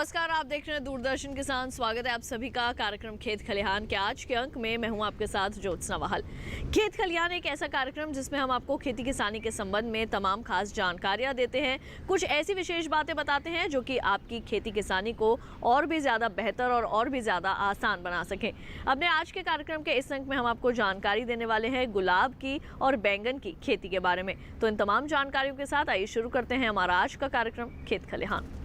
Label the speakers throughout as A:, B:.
A: नमस्कार, आप देख रहे हैं दूरदर्शन किसान। स्वागत है आप सभी का कार्यक्रम खेत खलिहान के आज के अंक में। मैं हूं आपके साथ ज्योत्सना वाहल। खेत खलिहान एक ऐसा कार्यक्रम जिसमें हम आपको खेती किसानी के संबंध में तमाम खास जानकारियां देते हैं, कुछ ऐसी विशेष बातें बताते हैं जो कि आपकी खेती किसानी को और भी ज़्यादा बेहतर और भी ज़्यादा आसान बना सकें। अपने आज के कार्यक्रम के इस अंक में हम आपको जानकारी देने वाले हैं गुलाब की और बैंगन की खेती के बारे में। तो इन तमाम जानकारियों के साथ आइए शुरू करते हैं हमारा आज का कार्यक्रम खेत खलिहान।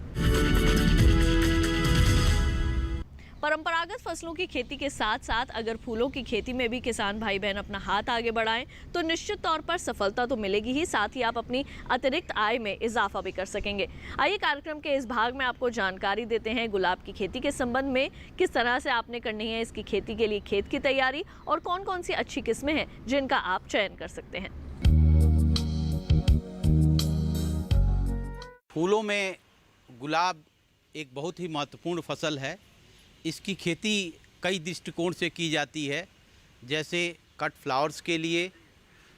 A: परंपरागत फसलों की खेती के साथ साथ अगर फूलों की खेती में भी किसान भाई बहन अपना हाथ आगे बढ़ाएं तो निश्चित तौर पर सफलता तो मिलेगी ही, साथ ही आप अपनी अतिरिक्त आय में इजाफा भी कर सकेंगे। आइए कार्यक्रम के इस भाग में आपको जानकारी देते हैं गुलाब की खेती के संबंध में, किस तरह से आपने करनी है इसकी खेती के लिए खेत की तैयारी और कौन कौन सी अच्छी किस्में हैं जिनका आप चयन कर सकते हैं।
B: फूलों में गुलाब एक बहुत ही महत्वपूर्ण फसल है। इसकी खेती कई दृष्टिकोण से की जाती है, जैसे कट फ्लावर्स के लिए,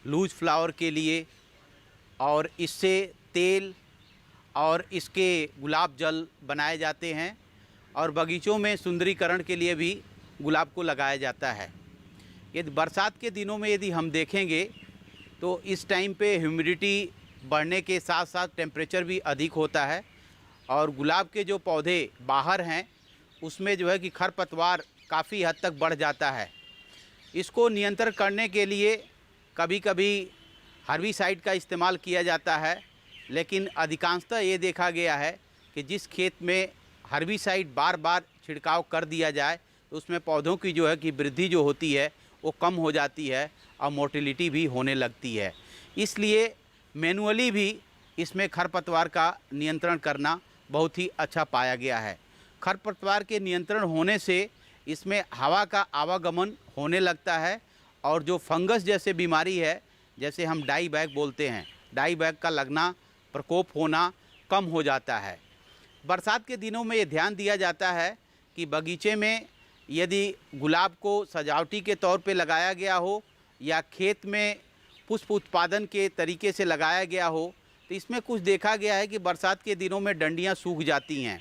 B: लूज फ्लावर के लिए, और इससे तेल और इसके गुलाब जल बनाए जाते हैं, और बगीचों में सुंदरीकरण के लिए भी गुलाब को लगाया जाता है। यदि बरसात के दिनों में यदि हम देखेंगे तो इस टाइम पे ह्यूमिडिटी बढ़ने के साथ साथ टेम्परेचर भी अधिक होता है, और गुलाब के जो पौधे बाहर हैं उसमें जो है कि खरपतवार काफ़ी हद तक बढ़ जाता है। इसको नियंत्रण करने के लिए कभी कभी हर्बिसाइड का इस्तेमाल किया जाता है, लेकिन अधिकांशतः ये देखा गया है कि जिस खेत में हर्बिसाइड बार बार छिड़काव कर दिया जाए तो उसमें पौधों की जो है कि वृद्धि जो होती है वो कम हो जाती है और मोटिलिटी भी होने लगती है। इसलिए मैनुअली भी इसमें खरपतवार का नियंत्रण करना बहुत ही अच्छा पाया गया है। खरपतवार के नियंत्रण होने से इसमें हवा का आवागमन होने लगता है, और जो फंगस जैसे बीमारी है, जैसे हम डाई बैग बोलते हैं, डाई बैग का लगना, प्रकोप होना कम हो जाता है। बरसात के दिनों में ये ध्यान दिया जाता है कि बगीचे में यदि गुलाब को सजावटी के तौर पे लगाया गया हो या खेत में पुष्प उत्पादन के तरीके से लगाया गया हो, तो इसमें कुछ देखा गया है कि बरसात के दिनों में डंडियाँ सूख जाती हैं,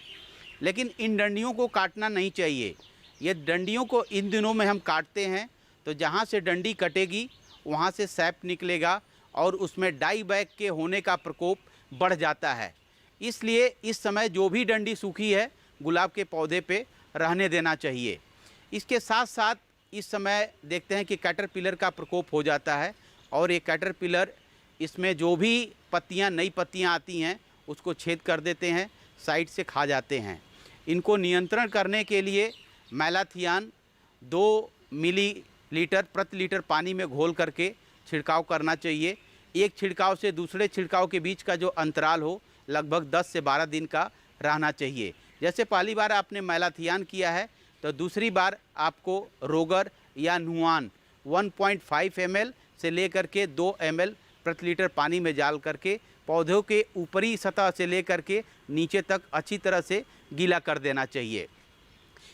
B: लेकिन इन डंडियों को काटना नहीं चाहिए। ये डंडियों को इन दिनों में हम काटते हैं तो जहाँ से डंडी कटेगी वहाँ से सैप निकलेगा और उसमें डाई बैग के होने का प्रकोप बढ़ जाता है। इसलिए इस समय जो भी डंडी सूखी है गुलाब के पौधे पे रहने देना चाहिए। इसके साथ साथ इस समय देखते हैं कि कैटरपिलर का प्रकोप हो जाता है, और ये कैटरपिलर इसमें जो भी पत्तियाँ, नई पत्तियाँ आती हैं उसको छेद कर देते हैं, साइड से खा जाते हैं। इनको नियंत्रण करने के लिए मैलाथियान 2 मिलीलीटर प्रति लीटर पानी में घोल करके छिड़काव करना चाहिए। एक छिड़काव से दूसरे छिड़काव के बीच का जो अंतराल हो लगभग 10 से 12 दिन का रहना चाहिए। जैसे पहली बार आपने मैलाथियान किया है तो दूसरी बार आपको रोगर या नुआन 1.5 ml से लेकर के 2 ml प्रति लीटर पानी में डाल करके पौधों के ऊपरी सतह से लेकर के नीचे तक अच्छी तरह से गीला कर देना चाहिए।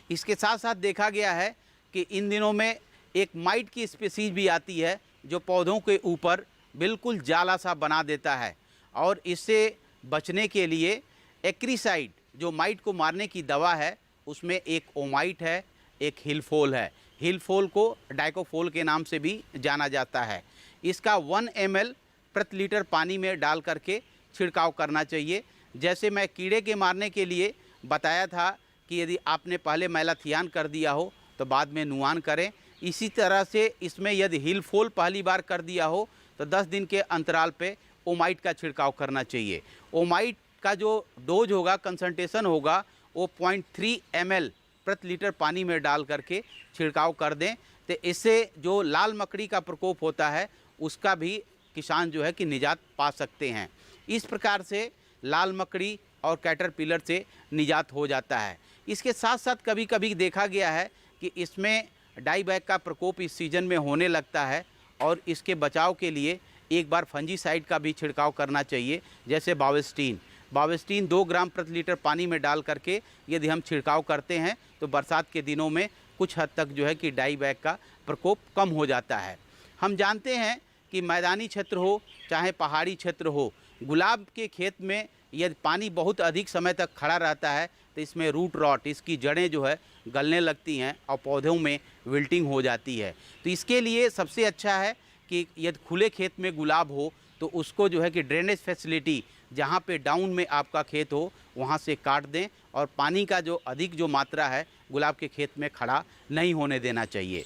B: इसके साथ साथ देखा गया है कि इन दिनों में एक माइट की स्पीसीज भी आती है जो पौधों के ऊपर बिल्कुल जाला सा बना देता है, और इससे बचने के लिए एक्रीसाइड जो माइट को मारने की दवा है उसमें एक ओमाइट है, एक हिलफोल है। हिलफोल को डाइकोफोल के नाम से भी जाना जाता है। इसका 1 ml प्रति लीटर पानी में डाल करके छिड़काव करना चाहिए। जैसे मैं कीड़े के मारने के लिए बताया था कि यदि आपने पहले मैलाथियान कर दिया हो तो बाद में नुआन करें, इसी तरह से इसमें यदि हिलफोल पहली बार कर दिया हो तो 10 दिन के अंतराल पे ओमाइट का छिड़काव करना चाहिए। ओमाइट का जो डोज होगा, कंसंट्रेशन होगा, वो 0.3 ml प्रति लीटर पानी में डाल करके छिड़काव कर दें, तो इससे जो लाल मकड़ी का प्रकोप होता है उसका भी किसान जो है कि निजात पा सकते हैं। इस प्रकार से लाल मकड़ी और कैटरपिलर से निजात हो जाता है। इसके साथ साथ कभी कभी देखा गया है कि इसमें डाई बैग का प्रकोप इस सीज़न में होने लगता है, और इसके बचाव के लिए एक बार फंजीसाइड का भी छिड़काव करना चाहिए, जैसे बावेस्टीन 2 ग्राम प्रति लीटर पानी में डाल करके यदि हम छिड़काव करते हैं तो बरसात के दिनों में कुछ हद तक जो है कि डाई बैग का प्रकोप कम हो जाता है। हम जानते हैं कि मैदानी क्षेत्र हो चाहे पहाड़ी क्षेत्र हो, गुलाब के खेत में यदि पानी बहुत अधिक समय तक खड़ा रहता है तो इसमें रूट रॉट, इसकी जड़ें जो है गलने लगती हैं और पौधों में विल्टिंग हो जाती है। तो इसके लिए सबसे अच्छा है कि यदि खुले खेत में गुलाब हो तो उसको जो है कि ड्रेनेज फैसिलिटी जहाँ पे डाउन में आपका खेत हो वहाँ से काट दें और पानी का जो अधिक जो मात्रा है गुलाब के खेत में खड़ा नहीं होने देना चाहिए।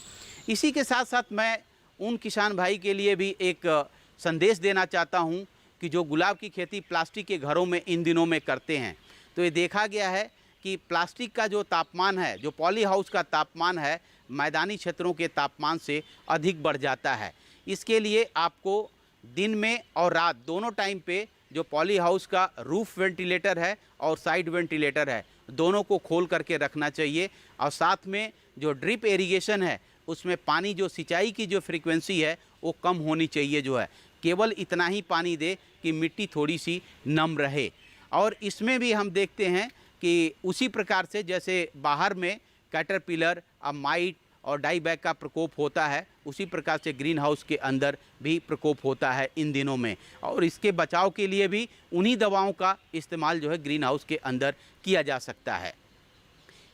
B: इसी के साथ साथ मैं उन किसान भाई के लिए भी एक संदेश देना चाहता हूँ कि जो गुलाब की खेती प्लास्टिक के घरों में इन दिनों में करते हैं, तो ये देखा गया है कि प्लास्टिक का जो तापमान है, जो पॉली हाउस का तापमान है, मैदानी क्षेत्रों के तापमान से अधिक बढ़ जाता है। इसके लिए आपको दिन में और रात दोनों टाइम पे जो पॉली हाउस का रूफ वेंटिलेटर है और साइड वेंटिलेटर है, दोनों को खोल करके रखना चाहिए। और साथ में जो ड्रिप इरिगेशन है उसमें पानी जो सिंचाई की जो फ्रीक्वेंसी है वो कम होनी चाहिए, जो है केवल इतना ही पानी दे कि मिट्टी थोड़ी सी नम रहे। और इसमें भी हम देखते हैं कि उसी प्रकार से जैसे बाहर में कैटरपिलर, माइट और डाईबैक का प्रकोप होता है, उसी प्रकार से ग्रीन हाउस के अंदर भी प्रकोप होता है इन दिनों में। और इसके बचाव के लिए भी उन्हीं दवाओं का इस्तेमाल जो है ग्रीन हाउस के अंदर किया जा सकता है।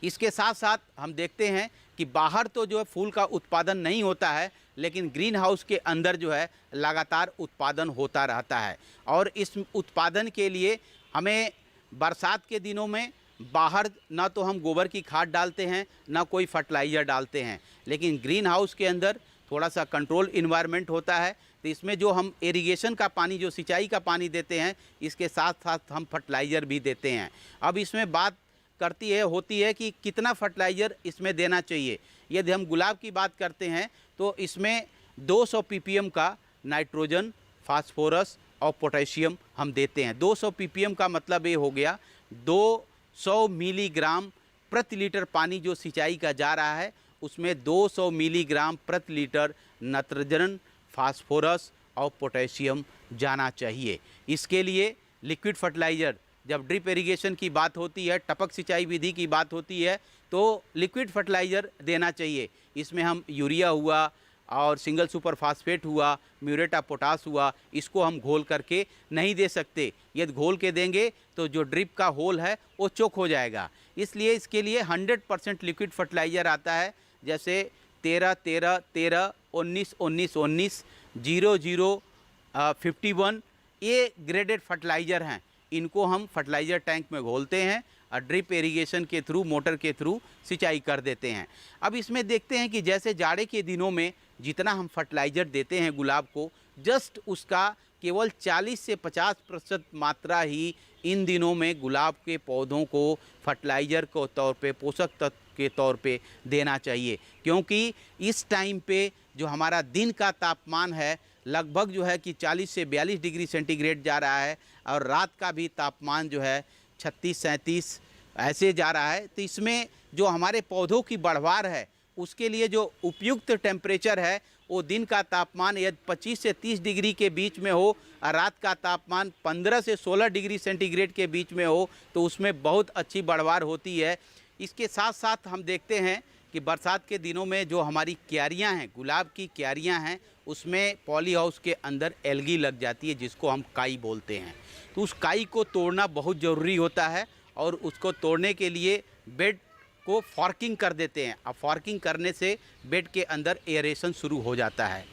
B: इसके साथ साथ हम देखते हैं कि बाहर तो जो है फूल का उत्पादन नहीं होता है, लेकिन ग्रीन हाउस के अंदर जो है लगातार उत्पादन होता रहता है। और इस उत्पादन के लिए हमें बरसात के दिनों में बाहर ना तो हम गोबर की खाद डालते हैं ना कोई फर्टिलाइज़र डालते हैं, लेकिन ग्रीन हाउस के अंदर थोड़ा सा कंट्रोल इन्वायरमेंट होता है। तो इसमें जो हम इरिगेशन का पानी, जो सिंचाई का पानी देते हैं, इसके साथ साथ हम फर्टिलाइज़र भी देते हैं। अब इसमें बात होती है कि कितना फर्टिलाइज़र इसमें देना चाहिए। यदि हम गुलाब की बात करते हैं तो इसमें 200 ppm का नाइट्रोजन, फास्फोरस और पोटेशियम हम देते हैं। 200 ppm का मतलब ये हो गया 200 मिलीग्राम प्रति लीटर पानी जो सिंचाई का जा रहा है उसमें 200 मिलीग्राम प्रति लीटर नाइट्रोजन, फास्फोरस और पोटेशियम जाना चाहिए। इसके लिए लिक्विड फर्टिलाइज़र, जब ड्रिप इरिगेशन की बात होती है, टपक सिंचाई विधि की बात होती है, तो लिक्विड फर्टिलाइज़र देना चाहिए। इसमें हम यूरिया हुआ और सिंगल सुपर फास्फेट हुआ, म्यूरेट ऑफ पोटास हुआ, इसको हम घोल करके नहीं दे सकते। यदि घोल के देंगे तो जो ड्रिप का होल है वो चोक हो जाएगा। इसलिए इसके लिए 100% लिक्विड फर्टिलाइज़र आता है, जैसे 13-13-13, 19-19-19, 00-51, ये ग्रेडेड फर्टिलाइज़र हैं। इनको हम फर्टिलाइज़र टैंक में घोलते हैं और ड्रिप इरिगेशन के थ्रू, मोटर के थ्रू सिंचाई कर देते हैं। अब इसमें देखते हैं कि जैसे जाड़े के दिनों में जितना हम फर्टिलाइज़र देते हैं गुलाब को, जस्ट उसका केवल 40 से 50% मात्रा ही इन दिनों में गुलाब के पौधों को फर्टिलाइज़र के तौर पे, पोषक तत्व के तौर पे देना चाहिए। क्योंकि इस टाइम पे जो हमारा दिन का तापमान है लगभग जो है कि 40 से 42 डिग्री सेंटीग्रेड जा रहा है और रात का भी तापमान जो है 36-37 ऐसे जा रहा है। तो इसमें जो हमारे पौधों की बढ़वार है उसके लिए जो उपयुक्त टेम्परेचर है वो दिन का तापमान यदि 25 से 30 डिग्री के बीच में हो और रात का तापमान 15 से 16 डिग्री सेंटीग्रेड के बीच में हो तो उसमें बहुत अच्छी बढ़वार होती है। इसके साथ साथ हम देखते हैं कि बरसात के दिनों में जो हमारी क्यारियां हैं, गुलाब की क्यारियां हैं, उसमें पॉली हाउस के अंदर एल्गी लग जाती है जिसको हम काई बोलते हैं। तो उस काई को तोड़ना बहुत ज़रूरी होता है और उसको तोड़ने के लिए बेड को फॉर्किंग कर देते हैं। अब फॉर्किंग करने से बेड के अंदर एयरेशन शुरू हो जाता है।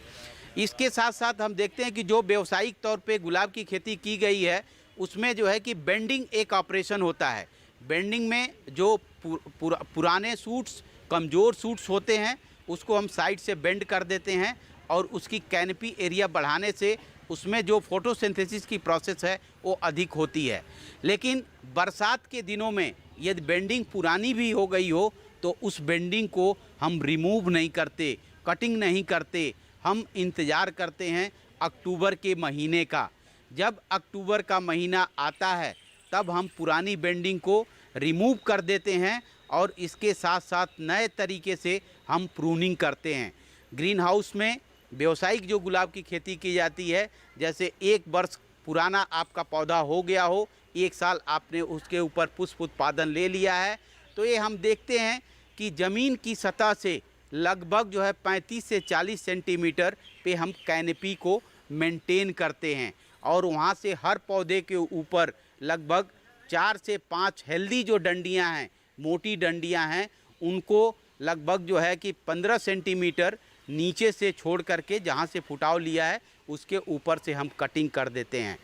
B: इसके साथ साथ हम देखते हैं कि जो व्यावसायिक तौर पे गुलाब की खेती की गई है उसमें जो है कि बेंडिंग एक ऑपरेशन होता है। बेंडिंग में जो पुराने सूट्स, कमज़ोर सूट्स होते हैं उसको हम साइड से बेंड कर देते हैं और उसकी कैनपी एरिया बढ़ाने से उसमें जो फोटोसिंथेसिस की प्रोसेस है वो अधिक होती है। लेकिन बरसात के दिनों में यदि बेंडिंग पुरानी भी हो गई हो तो उस बेंडिंग को हम रिमूव नहीं करते, कटिंग नहीं करते, हम इंतज़ार करते हैं अक्टूबर के महीने का। जब अक्टूबर का महीना आता है तब हम पुरानी बेंडिंग को रिमूव कर देते हैं और इसके साथ साथ नए तरीके से हम प्रूनिंग करते हैं। ग्रीन हाउस में व्यावसायिक जो गुलाब की खेती की जाती है, जैसे 1 वर्ष पुराना आपका पौधा हो गया हो, 1 साल आपने उसके ऊपर पुष्प उत्पादन ले लिया है, तो ये हम देखते हैं कि ज़मीन की सतह से लगभग जो है 35 से 40 सेंटीमीटर पे हम कैनपी को मेंटेन करते हैं और वहाँ से हर पौधे के ऊपर लगभग 4 से 5 हेल्दी जो डंडियां हैं, मोटी डंडियां हैं, उनको लगभग जो है कि 15 सेंटीमीटर नीचे से छोड़ करके जहाँ से फुटाव लिया है उसके ऊपर से हम कटिंग कर देते हैं।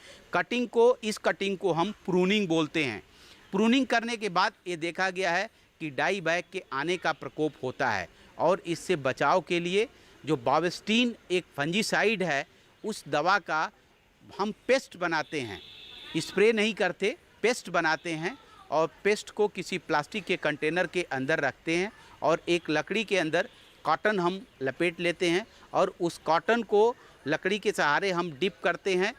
B: इस कटिंग को हम प्रूनिंग बोलते हैं। प्रूनिंग करने के बाद ये देखा गया है कि डाई बैक के आने का प्रकोप होता है और इससे बचाव के लिए जो बावेस्टीन एक फंजीसाइड है, उस दवा का हम पेस्ट बनाते हैं। स्प्रे नहीं करते, पेस्ट बनाते हैं और पेस्ट को किसी प्लास्टिक के कंटेनर के अंदर रखते हैं और एक लकड़ी के अंदर कॉटन हम लपेट लेते हैं और उस कॉटन को लकड़ी के सहारे हम डिप करते हैं।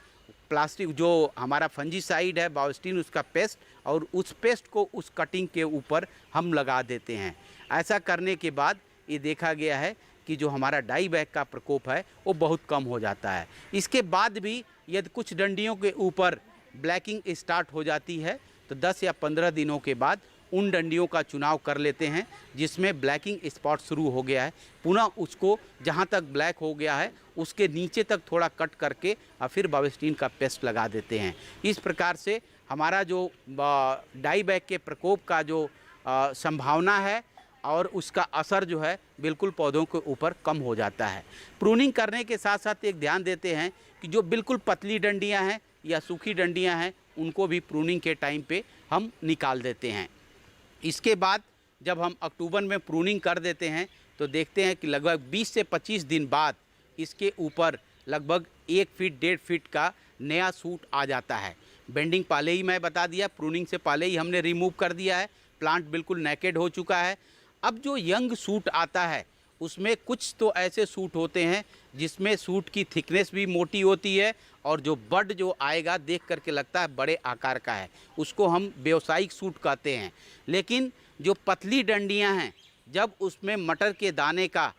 B: प्लास्टिक जो हमारा फंजीसाइड है बावेस्टीन, उसका पेस्ट, और उस पेस्ट को उस कटिंग के ऊपर हम लगा देते हैं। ऐसा करने के बाद ये देखा गया है कि जो हमारा डाई बैक का प्रकोप है वो बहुत कम हो जाता है। इसके बाद भी यदि कुछ डंडियों के ऊपर ब्लैकिंग स्टार्ट हो जाती है तो 10 या 15 दिनों के बाद उन डंडियों का चुनाव कर लेते हैं जिसमें ब्लैकिंग स्पॉट शुरू हो गया है। पुनः उसको जहां तक ब्लैक हो गया है उसके नीचे तक थोड़ा कट करके और फिर बावेस्टीन का पेस्ट लगा देते हैं। इस प्रकार से हमारा जो डाई बैक के प्रकोप का जो संभावना है और उसका असर जो है बिल्कुल पौधों के ऊपर कम हो जाता है। प्रूनिंग करने के साथ साथ एक ध्यान देते हैं कि जो बिल्कुल पतली डंडियां हैं या सूखी डंडियां हैं उनको भी प्रूनिंग के टाइम पे हम निकाल देते हैं। इसके बाद जब हम अक्टूबर में प्रूनिंग कर देते हैं तो देखते हैं कि लगभग 20 से 25 दिन बाद इसके ऊपर लगभग 1 फीट 1.5 फीट का नया सूट आ जाता है। बेंडिंग पहले ही मैं बता दिया, प्रूनिंग से पहले ही हमने रिमूव कर दिया है, प्लांट बिल्कुल नेकेड हो चुका है। अब जो यंग सूट आता है उसमें कुछ तो ऐसे सूट होते हैं जिसमें सूट की थिकनेस भी मोटी होती है और जो बड जो आएगा देख करके लगता है बड़े आकार का है, उसको हम व्यावसायिक सूट कहते हैं। लेकिन जो पतली डंडियां हैं, जब उसमें मटर के दाने का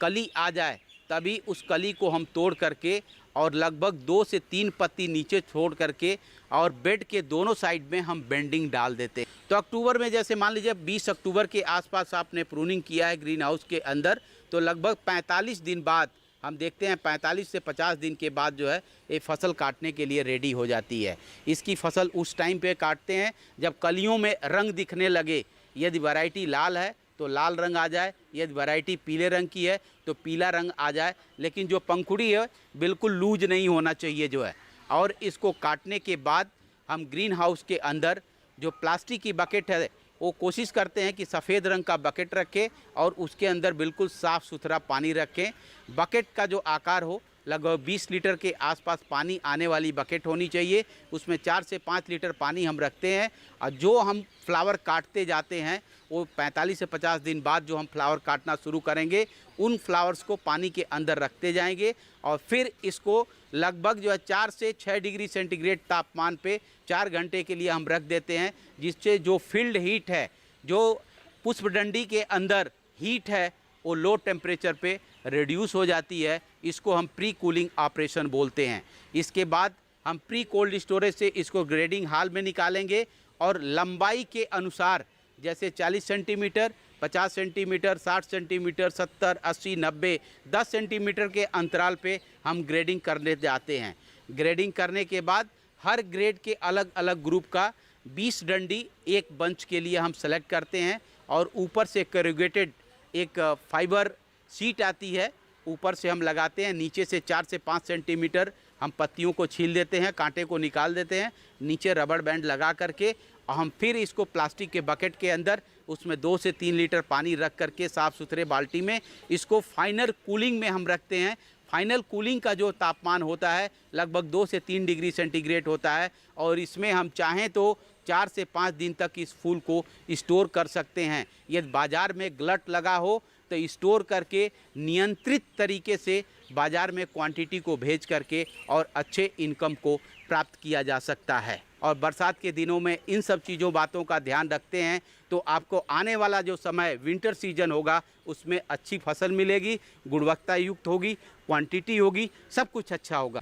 B: कली आ जाए तभी उस कली को हम तोड़ करके और लगभग 2 से 3 पत्ती नीचे छोड़ करके और बेड के दोनों साइड में हम बेंडिंग डाल देते हैं। तो अक्टूबर में जैसे मान लीजिए 20 अक्टूबर के आसपास आपने प्रूनिंग किया है ग्रीन हाउस के अंदर, तो लगभग 45 दिन बाद हम देखते हैं 45 से 50 दिन के बाद जो है ये फसल काटने के लिए रेडी हो जाती है। इसकी फसल उस टाइम पे काटते हैं जब कलियों में रंग दिखने लगे। यदि वैरायटी लाल है तो लाल रंग आ जाए, यदि वैरायटी पीले रंग की है तो पीला रंग आ जाए, लेकिन जो पंखुड़ी है बिल्कुल लूज नहीं होना चाहिए जो है। और इसको काटने के बाद हम ग्रीन हाउस के अंदर जो प्लास्टिक की बकेट है वो कोशिश करते हैं कि सफ़ेद रंग का बकेट रखें और उसके अंदर बिल्कुल साफ़ सुथरा पानी रखें। बकेट का जो आकार हो लगभग 20 लीटर के आसपास पानी आने वाली बकेट होनी चाहिए। उसमें 4 से 5 लीटर पानी हम रखते हैं और जो हम फ्लावर काटते जाते हैं वो 45 से 50 दिन बाद जो हम फ्लावर काटना शुरू करेंगे उन फ्लावर्स को पानी के अंदर रखते जाएंगे और फिर इसको लगभग जो है 4 से 6 डिग्री सेंटीग्रेड तापमान पे 4 घंटे के लिए हम रख देते हैं, जिससे जो फील्ड हीट है, जो पुष्पडंडी के अंदर हीट है, वो लो टेम्परेचर पे रिड्यूस हो जाती है। इसको हम प्री कूलिंग ऑपरेशन बोलते हैं। इसके बाद हम प्री कोल्ड स्टोरेज से इसको ग्रेडिंग हाल में निकालेंगे और लंबाई के अनुसार जैसे 40 सेंटीमीटर, 50 सेंटीमीटर, 60 सेंटीमीटर, 70, 80, 90, 10 सेंटीमीटर के अंतराल पे हम ग्रेडिंग करने जाते हैं। ग्रेडिंग करने के बाद हर ग्रेड के अलग अलग ग्रुप का 20 डंडी एक बंच के लिए हम सेलेक्ट करते हैं और ऊपर से करूगेटेड एक फाइबर सीट आती है, ऊपर से हम लगाते हैं। नीचे से 4 से 5 सेंटीमीटर हम पत्तियों को छील देते हैं, कांटे को निकाल देते हैं, नीचे रबड़ बैंड लगा करके और हम फिर इसको प्लास्टिक के बकेट के अंदर उसमें 2 से 3 लीटर पानी रख करके साफ़ सुथरे बाल्टी में इसको फाइनल कूलिंग में हम रखते हैं। फाइनल कूलिंग का जो तापमान होता है लगभग 2 से 3 डिग्री सेंटीग्रेड होता है और इसमें हम चाहें तो 4 से 5 दिन तक इस फूल को स्टोर कर सकते हैं। यदि बाज़ार में ग्लट लगा हो तो स्टोर करके नियंत्रित तरीके से बाज़ार में क्वांटिटी को भेज करके और अच्छे इनकम को प्राप्त किया जा सकता है। और बरसात के दिनों में इन सब चीज़ों बातों का ध्यान रखते हैं तो आपको आने वाला जो समय विंटर सीजन होगा उसमें अच्छी फसल मिलेगी, गुणवत्ता युक्त होगी, क्वांटिटी होगी, सब कुछ अच्छा होगा।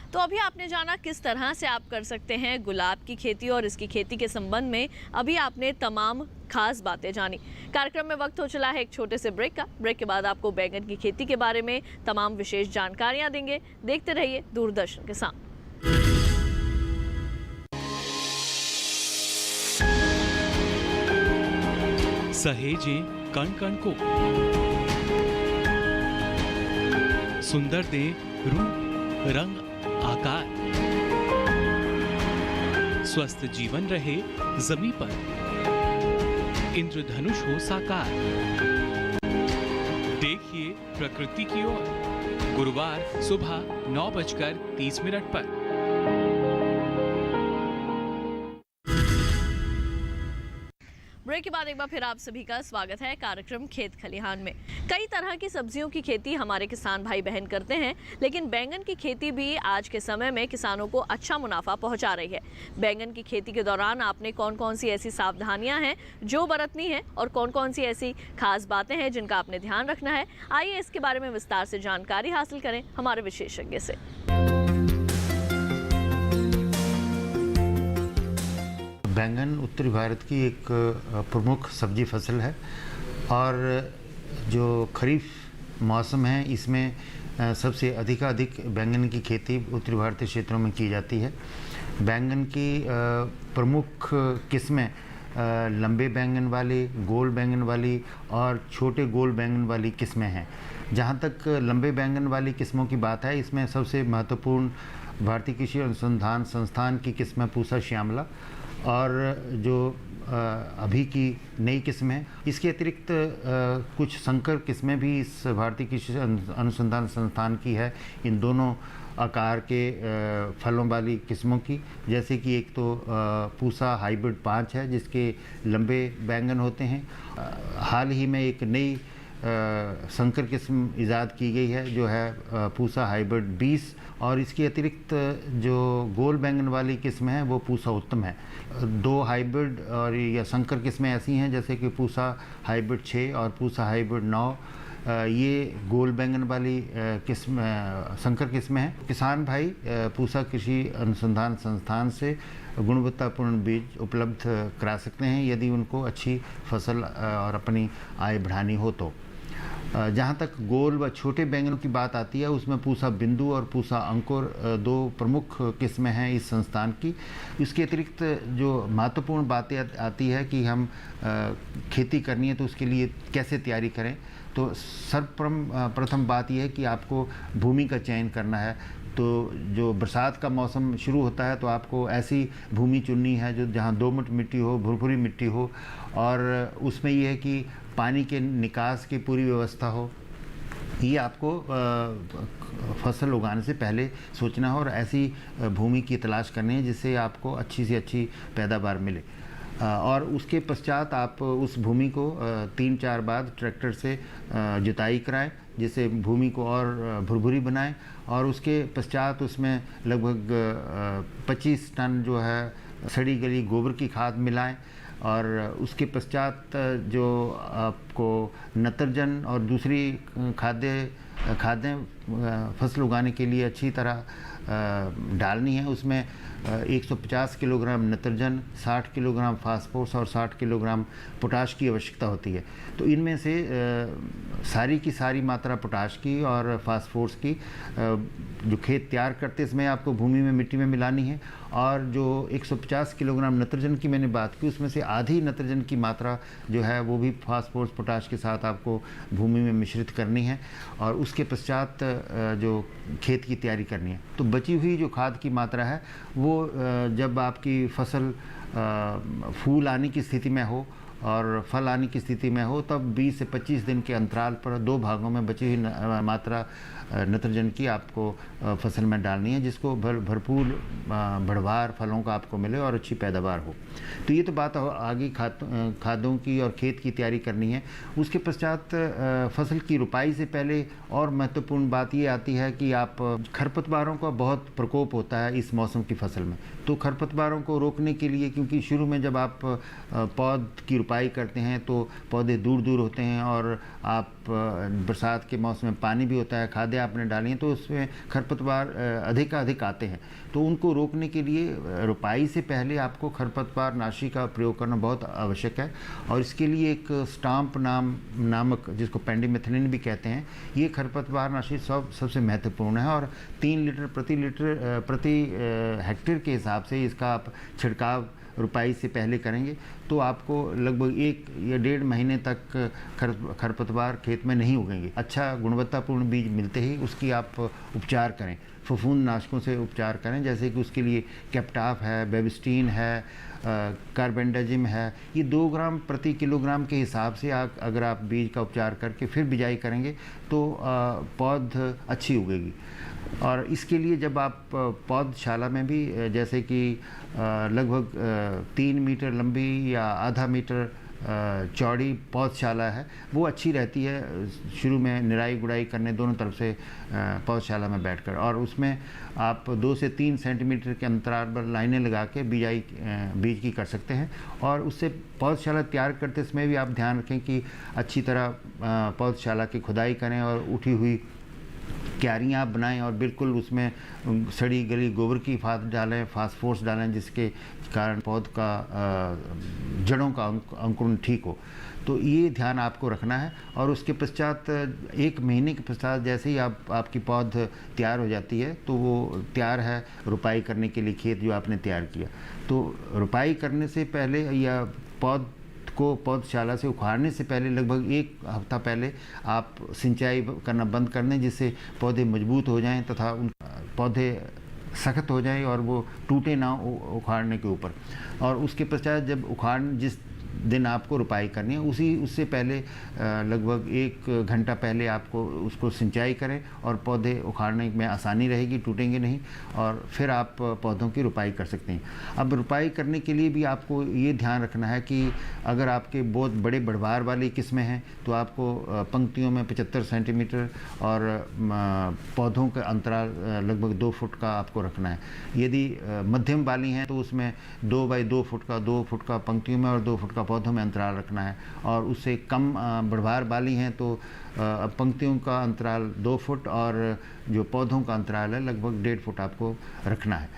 A: तो अभी आपने जाना किस तरह से आप कर सकते हैं गुलाब की खेती और इसकी खेती के संबंध में अभी आपने तमाम खास बातें जानी। कार्यक्रम में वक्त हो चला है एक छोटे से ब्रेक का। ब्रेक के बाद आपको बैंगन की खेती के बारे में तमाम विशेष जानकारियां देंगे। देखते रहिए दूरदर्शन के साथ।
C: सहेजें कण कण को, सुंदर दे रूप रंग आकार, स्वस्थ जीवन रहे जमी पर, इंद्रधनुष हो साकार। देखिए प्रकृति की ओर, गुरुवार सुबह 9:30 पर।
A: ब्रेक के बाद एक बार फिर आप सभी का स्वागत है कार्यक्रम खेत खलिहान में। कई तरह की सब्जियों की खेती हमारे किसान भाई बहन करते हैं, लेकिन बैंगन की खेती भी आज के समय में किसानों को अच्छा मुनाफा पहुंचा रही है। बैंगन की खेती के दौरान आपने कौन कौन सी ऐसी सावधानियां हैं जो बरतनी है और कौन कौन सी ऐसी खास बातें हैं जिनका आपने ध्यान रखना है, आइए इसके बारे में विस्तार से जानकारी हासिल करें हमारे विशेषज्ञ से।
D: बैंगन उत्तरी भारत की एक प्रमुख सब्जी फसल है और जो खरीफ मौसम है इसमें सबसे अधिक बैंगन की खेती उत्तरी भारतीय क्षेत्रों में की जाती है। बैंगन की प्रमुख किस्में लंबे बैंगन वाली, गोल बैंगन वाली और छोटे गोल बैंगन वाली किस्में हैं। जहाँ तक लंबे बैंगन वाली किस्मों की बात है, इसमें सबसे महत्वपूर्ण भारतीय कृषि अनुसंधान संस्थान की किस्म है पूसा श्यामला और जो अभी की नई किस्म है। इसके अतिरिक्त कुछ संकर किस्में भी इस भारतीय कृषि अनुसंधान संस्थान की है, इन दोनों आकार के फलों वाली किस्मों की। जैसे कि एक तो पूसा हाइब्रिड 5 है जिसके लंबे बैंगन होते हैं। हाल ही में एक नई संकर किस्म इजाद की गई है जो है पूसा हाइब्रिड 20 और इसके अतिरिक्त जो गोल बैंगन वाली किस्म है वो पूसा उत्तम है। दो हाइब्रिड और या संकर किस्में ऐसी हैं जैसे कि पूसा हाइब्रिड 6 और पूसा हाइब्रिड 9, ये गोल बैंगन वाली किस्म संकर किस्में हैं। किसान भाई पूसा कृषि अनुसंधान संस्थान से गुणवत्तापूर्ण बीज उपलब्ध करा सकते हैं यदि उनको अच्छी फसल और अपनी आय बढ़ानी हो तो। जहाँ तक गोल व छोटे बैंगनों की बात आती है उसमें पूसा बिंदु और पूसा अंकुर दो प्रमुख किस्में हैं इस संस्थान की। इसके अतिरिक्त जो महत्वपूर्ण बातें आती है कि हम खेती करनी है तो उसके लिए कैसे तैयारी करें, तो सर्वप्रथम बात यह है कि आपको भूमि का चयन करना है। तो जो बरसात का मौसम शुरू होता है तो आपको ऐसी भूमि चुननी है जो जहाँ दोमट मिट्टी हो, भुरभुरी मिट्टी हो और उसमें यह है कि पानी के निकास की पूरी व्यवस्था हो। ये आपको फसल उगाने से पहले सोचना हो और ऐसी भूमि की तलाश करनी है जिससे आपको अच्छी से अच्छी पैदावार मिले। और उसके पश्चात आप उस भूमि को 3-4 बार ट्रैक्टर से जुताई कराएं जिससे भूमि को और भुरभुरी बनाएं और उसके पश्चात उसमें लगभग 25 टन जो है सड़ी गली गोबर की खाद मिलाएं और उसके पश्चात जो आपको नत्रजन और दूसरी खादें फसल उगाने के लिए अच्छी तरह डालनी है। उसमें 150 किलोग्राम नत्रजन, 60 किलोग्राम फास्फोरस और 60 किलोग्राम पोटाश की आवश्यकता होती है। तो इनमें से सारी की सारी मात्रा पोटाश की और फास्फोरस की जो खेत तैयार करते समय आपको भूमि में मिट्टी में मिलानी है और जो 150 किलोग्राम नत्रजन की मैंने बात की उसमें से आधी नत्रजन की मात्रा जो है वो भी फास्फोरस पोटाश के साथ आपको भूमि में मिश्रित करनी है और उसके पश्चात जो खेत की तैयारी करनी है। तो बची हुई जो खाद की मात्रा है वो जब आपकी फसल फूल आने की स्थिति में हो और फल आने की स्थिति में हो तब 20 से 25 दिन के अंतराल पर 2 भागों में बची हुई मात्रा नत्रजन की आपको फसल में डालनी है जिसको भरपूर बढ़वार फलों का आपको मिले और अच्छी पैदावार हो। तो ये तो बात आगे खादों की और खेत की तैयारी करनी है। उसके पश्चात फसल की रुपाई से पहले और महत्वपूर्ण बात ये आती है कि आप खरपतवारों का बहुत प्रकोप होता है इस मौसम की फसल में। तो खरपतवारों को रोकने के लिए, क्योंकि शुरू में जब आप पौध की रुपाई करते हैं तो पौधे दूर दूर होते हैं और आप बरसात के मौसम में पानी भी होता है, खादें आपने डाली हैं तो उसमें खरपतवार अधिक आते हैं। तो उनको रोकने के लिए रुपाई से पहले आपको खरपतवार नाशी का प्रयोग करना बहुत आवश्यक है और इसके लिए एक स्टाम्प नामक जिसको पेंडिमेथिलिन भी कहते हैं, ये खरपतवार नाशी सबसे महत्वपूर्ण है और 3 लीटर प्रति हेक्टेयर के हिसाब से इसका आप छिड़काव रुपाई से पहले करेंगे तो आपको लगभग 1 या 1.5 महीने तक खरपतवार खेत में नहीं उगेंगे। अच्छा गुणवत्तापूर्ण बीज मिलते ही उसकी आप उपचार करें, फफूंद नाशकों से उपचार करें, जैसे कि उसके लिए कैप्टाफ है, बेबिस्टीन है, कार्बेंडाजिम है। ये 2 ग्राम प्रति किलोग्राम के हिसाब से अगर आप बीज का उपचार करके फिर बिजाई करेंगे तो पौध अच्छी उगेगी। और इसके लिए जब आप पौधशाला में भी जैसे कि लगभग 3 मीटर लंबी या आधा मीटर चौड़ी पौधशाला है, वो अच्छी रहती है शुरू में निराई गुड़ाई करने दोनों तरफ से पौधशाला में बैठकर, और उसमें आप 2 से 3 सेंटीमीटर के अंतराल पर लाइनें लगा के बिजाई बीज की कर सकते हैं। और उससे पौधशाला तैयार करते समय भी आप ध्यान रखें कि अच्छी तरह पौधशाला की खुदाई करें और उठी हुई क्यारियाँ आप बनाएं और बिल्कुल उसमें सड़ी गली गोबर की खाद डालें, फास्फोरस डालें, जिसके कारण पौध का जड़ों का अंकुरण ठीक हो। तो ये ध्यान आपको रखना है। और उसके पश्चात 1 महीने के पश्चात जैसे ही आपकी पौध तैयार हो जाती है तो वो तैयार है रुपाई करने के लिए खेत जो आपने तैयार किया। तो रुपाई करने से पहले या पौधशाला से उखाड़ने से पहले लगभग 1 हफ्ता पहले आप सिंचाई करना बंद कर दें, जिससे पौधे मजबूत हो जाएं तथा उन पौधे सख्त हो जाएं और वो टूटे ना उखाड़ने के ऊपर। और उसके पश्चात जब जिस दिन आपको रुपाई करनी है उससे पहले लगभग 1 घंटा पहले आपको उसको सिंचाई करें और पौधे उखाड़ने में आसानी रहेगी, टूटेंगे नहीं, और फिर आप पौधों की रुपाई कर सकते हैं। अब रुपाई करने के लिए भी आपको ये ध्यान रखना है कि अगर आपके बहुत बड़े बढ़वार वाली किस्में हैं तो आपको पंक्तियों में 75 सेंटीमीटर और पौधों का अंतराल लगभग 2 फुट का आपको रखना है। यदि मध्यम वाली हैं तो उसमें 2 बाई 2 फुट का 2 फुट का पंक्तियों में और 2 फुट का पौधों में अंतराल रखना है। और उससे कम बढ़वार वाली हैं तो पंक्तियों का अंतराल 2 फुट और जो पौधों का अंतराल है लगभग 1.5 फुट आपको रखना है।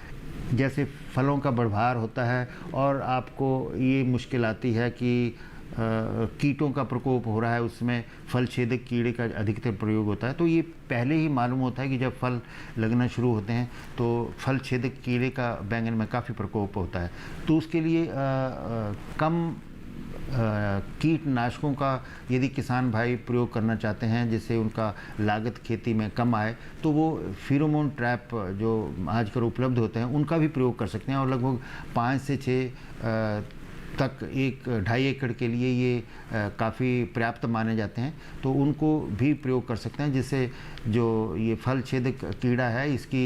D: जैसे फलों का बढ़वार होता है और आपको ये मुश्किल आती है कि कीटों का प्रकोप हो रहा है, उसमें फल छेदक कीड़े का अधिकतर प्रयोग होता है, तो ये पहले ही मालूम होता है कि जब फल लगना शुरू होते हैं तो फल छेदक कीड़े का बैंगन में काफ़ी प्रकोप होता है। तो उसके लिए कम कीटनाशकों का यदि किसान भाई प्रयोग करना चाहते हैं जिससे उनका लागत खेती में कम आए, तो वो फेरोमोन ट्रैप जो आजकल उपलब्ध होते हैं उनका भी प्रयोग कर सकते हैं। और लगभग 5 से 6 तक 1-2.5 एकड़ के लिए ये काफ़ी पर्याप्त माने जाते हैं, तो उनको भी प्रयोग कर सकते हैं, जिससे जो ये फल छेदक कीड़ा है इसकी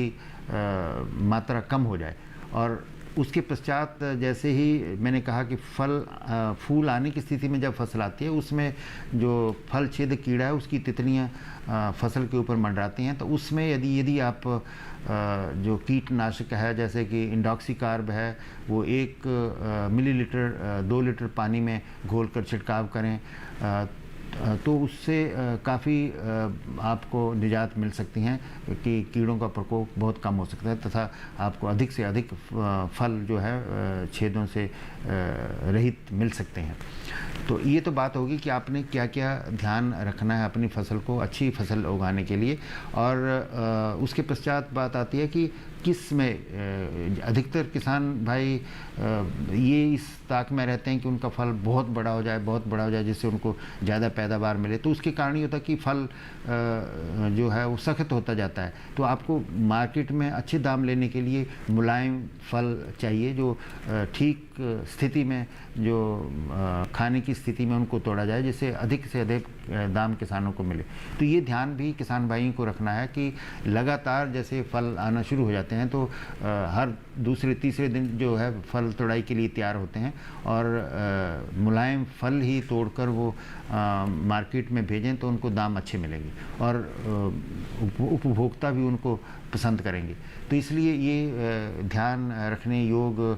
D: मात्रा कम हो जाए। और उसके पश्चात जैसे ही मैंने कहा कि फूल आने की स्थिति में जब फसल आती है उसमें जो फल छेदक कीड़ा है उसकी तितलियां फसल के ऊपर मंडराती हैं, तो उसमें यदि आप जो कीटनाशक है जैसे कि इंडॉक्सीकार्ब है वो 1 मिलीलीटर 2 लीटर पानी में घोलकर छिड़काव करें तो उससे काफ़ी आपको निजात मिल सकती हैं कि कीड़ों का प्रकोप बहुत कम हो सकता है तथा आपको अधिक से अधिक फल जो है छेदों से रहित मिल सकते हैं। तो ये तो बात होगी कि आपने क्या क्या ध्यान रखना है अपनी फसल को अच्छी फसल उगाने के लिए। और उसके पश्चात बात आती है कि किस में अधिकतर किसान भाई ये इस ताक में रहते हैं कि उनका फल बहुत बड़ा हो जाए जिससे उनको ज़्यादा पैदावार मिले, तो उसके कारण ये होता है कि फल जो है वो सख्त होता जाता है। तो आपको मार्केट में अच्छे दाम लेने के लिए मुलायम फल चाहिए जो ठीक स्थिति में जो खाने की स्थिति में उनको तोड़ा जाए, जिससे अधिक से अधिक दाम किसानों को मिले। तो ये ध्यान भी किसान भाइयों को रखना है कि लगातार जैसे फल आना शुरू हो जाते हैं तो हर दूसरे तीसरे दिन जो है फल तोड़ाई के लिए तैयार होते हैं और मुलायम फल ही तोड़कर वो मार्केट में भेजें तो उनको दाम अच्छे मिलेंगे और उपभोक्ता भी उनको पसंद करेंगे। तो इसलिए ये ध्यान रखने योग्य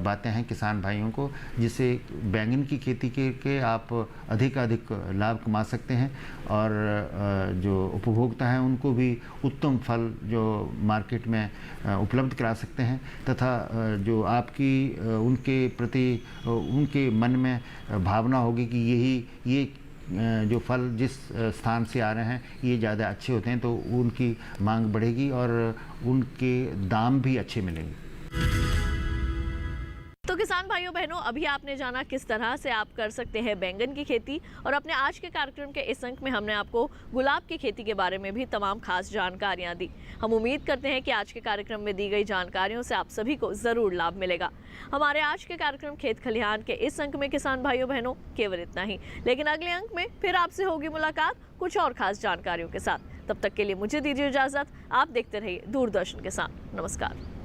D: बातें हैं किसान भाइयों को, जिससे बैंगन की खेती के आप अधिक लाभ कमा सकते हैं और जो उपभोक्ता हैं उनको भी उत्तम फल जो मार्केट में उपलब्ध करा सकते हैं तथा जो आपकी उनके प्रति उनके मन में भावना होगी कि ये जो फल जिस स्थान से आ रहे हैं ये ज़्यादा अच्छे होते हैं, तो उनकी मांग बढ़ेगी और उनके दाम भी अच्छे मिलेंगे।
A: तो तो किसान भाइयों बहनों, अभी आपने जाना किस तरह से आप कर सकते हैं बैंगन की खेती, और अपने आज के कार्यक्रम के इस अंक में हमने आपको गुलाब की खेती के बारे में भी तमाम खास जानकारियां दी। हम उम्मीद करते हैं कि आज के कार्यक्रम में दी गई जानकारियों से आप सभी को जरूर लाभ मिलेगा। हमारे आज के कार्यक्रम खेत खलिहान के इस अंक में किसान भाइयों बहनों केवल इतना ही, लेकिन अगले अंक में फिर आपसे होगी मुलाकात कुछ और खास जानकारियों के साथ। तब तक के लिए मुझे दीजिए इजाजत। आप देखते रहिए दूरदर्शन किसान। नमस्कार।